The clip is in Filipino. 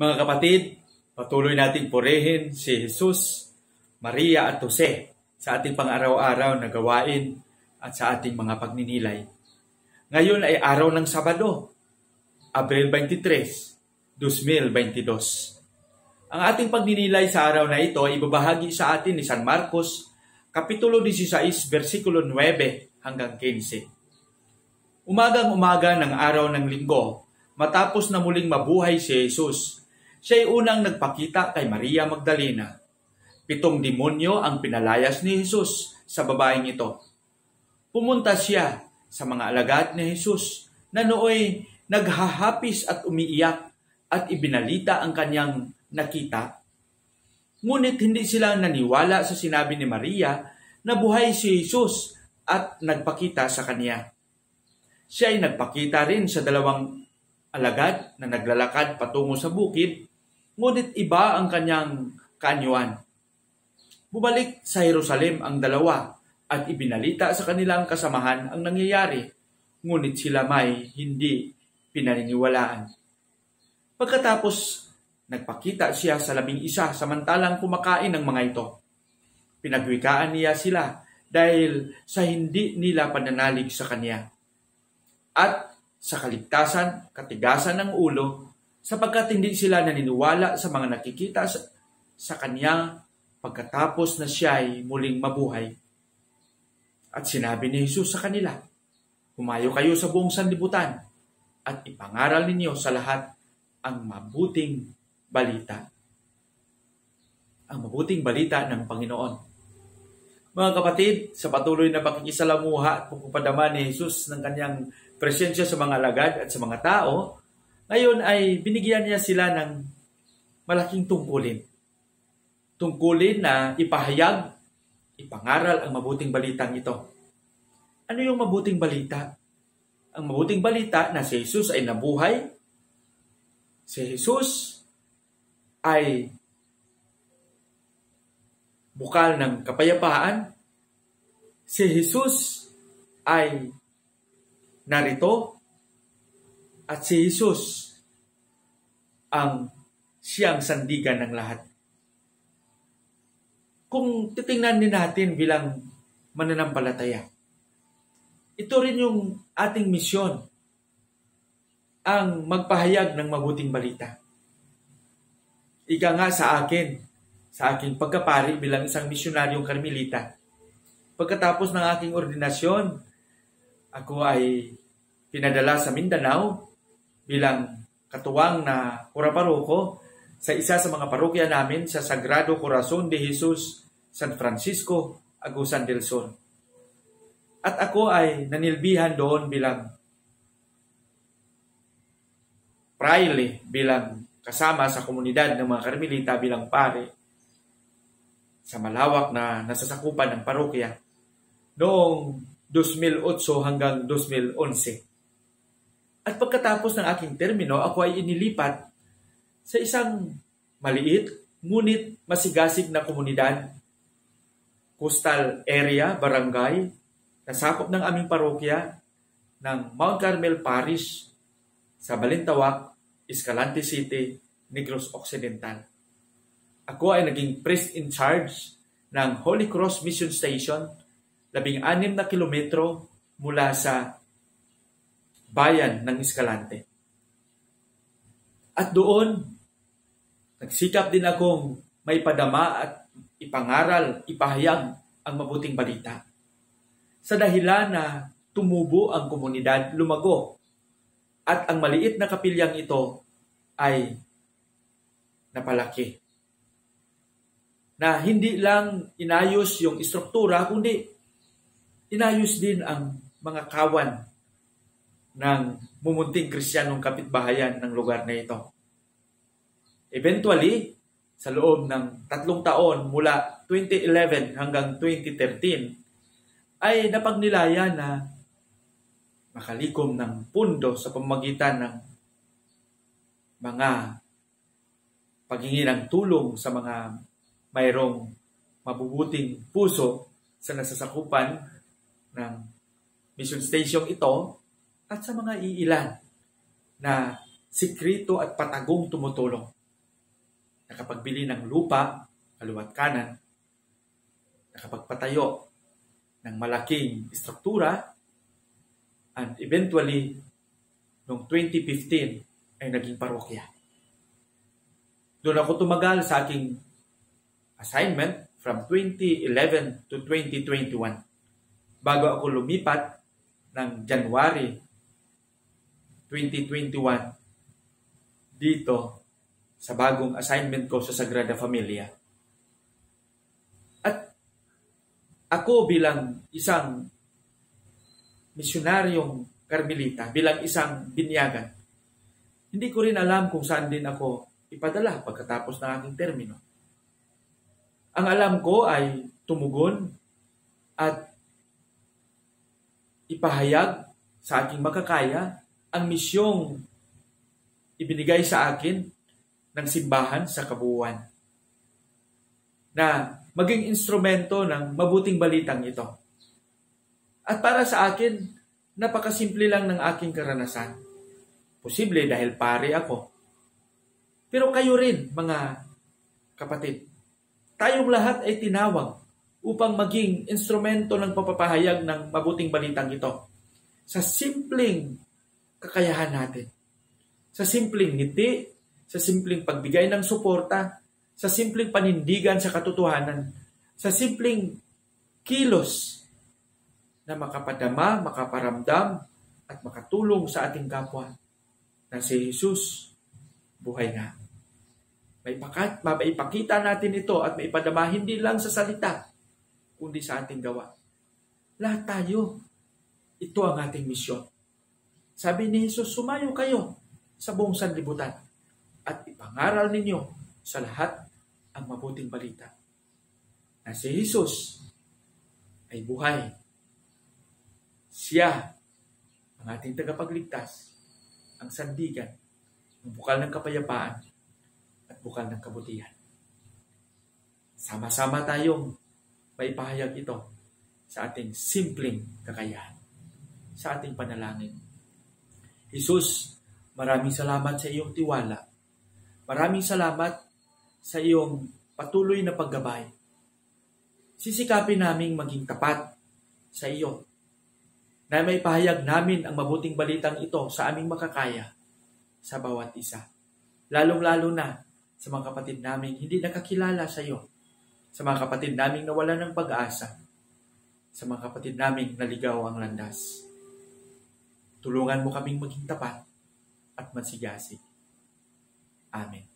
Mga kapatid, patuloy nating purihin si Jesus, Maria at Jose sa ating pang-araw-araw na gawain at sa ating mga pagninilay. Ngayon ay araw ng Sabado, Abril 23, 2022. Ang ating pagninilay sa araw na ito ay ibabahagi sa atin ni San Marcos, Kapitulo 16, versikulo 9 hanggang 15. Umagang-umaga ng araw ng linggo, matapos na muling mabuhay si Jesus, siya ay unang nagpakita kay Maria Magdalena. 7 demonyo ang pinalayas ni Jesus sa babaeng ito. Pumunta siya sa mga alagad ni Jesus na nooy naghahapis at umiiyak at ibinalita ang kanyang nakita. Ngunit hindi sila naniwala sa sinabi ni Maria na buhay si Jesus at nagpakita sa kanya. Siya ay nagpakita rin sa 2 alagad na naglalakad patungo sa bukid, ngunit iba ang kanyang kaanyuan. Bumalik sa Jerusalem ang 2 at ibinalita sa kanilang kasamahan ang nangyayari, ngunit sila may hindi pinaniniwalaan. Pagkatapos, nagpakita siya sa 11 samantalang kumakain ng mga ito. Pinagwikaan niya sila dahil sa hindi nila pananalig sa kanya. At sa kaligtasan, katigasan ng ulo, sapagkat hindi sila naniniwala sa mga nakikita sa kanya pagkatapos na siya ay muling mabuhay. At sinabi ni Jesus sa kanila, "Humayo kayo sa buong sanlibutan at ipangaral ninyo sa lahat ang mabuting balita." Ang mabuting balita ng Panginoon. Mga kapatid, sa patuloy na pakikisalamuha at pagpapadama ni Jesus ng kanyang presensya sa mga alagad at sa mga tao, ngayon ay binigyan niya sila ng malaking tungkulin. Tungkulin na ipahayag, ipangaral ang mabuting balitang ito. Ano yung mabuting balita? Ang mabuting balita na si Jesus ay nabuhay, si Jesus ay bukal ng kapayapaan, si Jesus ay narito, at si Jesus ang siyang sandigan ng lahat. Kung titingnan din natin bilang mananampalataya, ito rin yung ating misyon, ang magpahayag ng mabuting balita. Ika nga sa aking pagkapari bilang isang misyonaryong Karmelita. Pagkatapos ng aking ordinasyon, ako ay pinadala sa Mindanao bilang katuwang na kuraparoko sa isa sa mga parokya namin sa Sagrado Corazon de Jesus, San Francisco, Agusan del Sur. At ako ay nanilbihan doon bilang praile, bilang kasama sa komunidad ng mga Karmelita bilang pare sa malawak na nasasakupan ng parokya noong 2008 hanggang 2011. At pagkatapos ng aking termino, ako ay inilipat sa isang maliit ngunit masigasig na komunidad, coastal area, barangay, na sakop ng aming parokya ng Mount Carmel Parish sa Balintawak, Escalante City, Negros Occidental. Ako ay naging priest in charge ng Holy Cross Mission Station, 16 na kilometro mula sa bayan ng Escalante. At doon, nagsikap din akong may padama at ipangaral, ipahayag ang mabuting balita. Sa dahilan na tumubo ang komunidad, lumago, at ang maliit na kapilyang ito ay napalaki. Na hindi lang inayos yung istruktura, kundi inayos din ang mga kawan ng mumunting Kristiyanong kapitbahayan ng lugar na ito. Eventually, sa loob ng 3 taon mula 2011 hanggang 2013, ay napagnilaya na makalikom ng pundo sa pamamagitan ng mga paghingi ng tulong sa mga mayroong mabubuting puso sa nasasakupan ng mission station ito at sa mga iilan na sikrito at patagong tumutulong. nakapagbili ng lupa, kaliwat kanan, nakapagpatayo ng malaking istruktura, and eventually, noong 2015 ay naging parokya. Doon ako tumagal sa aking assignment from 2011 to 2021 bago ako lumipat ng January 2021 dito sa bagong assignment ko sa Sagrada Familia. At ako bilang isang misyonaryong Karmelita, bilang isang binyagan, hindi ko rin alam kung saan din ako ipadala pagkatapos ng aking termino. Ang alam ko ay tumugon at ipahayag sa aking makakaya ang misyong ibinigay sa akin ng simbahan sa kabuuan, na maging instrumento ng mabuting balitang ito. At para sa akin, napakasimple lang ng aking karanasan. Posible dahil pare ako. Pero kayo rin, mga kapatid, tayong lahat ay tinawag upang maging instrumento ng papapahayag ng mabuting balitang ito sa simpleng kakayahan natin. Sa simpleng ngiti, sa simpleng pagbigay ng suporta, sa simpleng panindigan sa katotohanan, sa simpleng kilos na makapadama, makaparamdam, at makatulong sa ating kapwa na si Jesus buhay nga. Maipakita natin ito at maipadama hindi lang sa salita, kundi sa ating gawa. Lahat tayo, ito ang ating misyon. Sabi ni Jesus, sumayo kayo sa buong sanlibutan at ipangaral ninyo sa lahat ang mabuting balita na si Jesus ay buhay. Siya ang ating tagapagligtas, ang sandigan, ang bukal ng kapayapaan at bukal ng kabutihan. Sama-sama tayong maipahayag ito sa ating simpleng kakayahan, sa ating panalangin. Jesus, maraming salamat sa iyong tiwala. Maraming salamat sa iyong patuloy na paggabay. Sisikapin naming maging tapat sa iyo, na may pahayag namin ang mabuting balitang ito sa aming makakaya sa bawat isa. Lalong-lalo na sa mga kapatid naming hindi nakakilala sa iyo, sa mga kapatid naming nawalan ng pag-asa, sa mga kapatid naming naligaw ang landas. Tulungan mo kaming maging tapat at masigasig. Amen.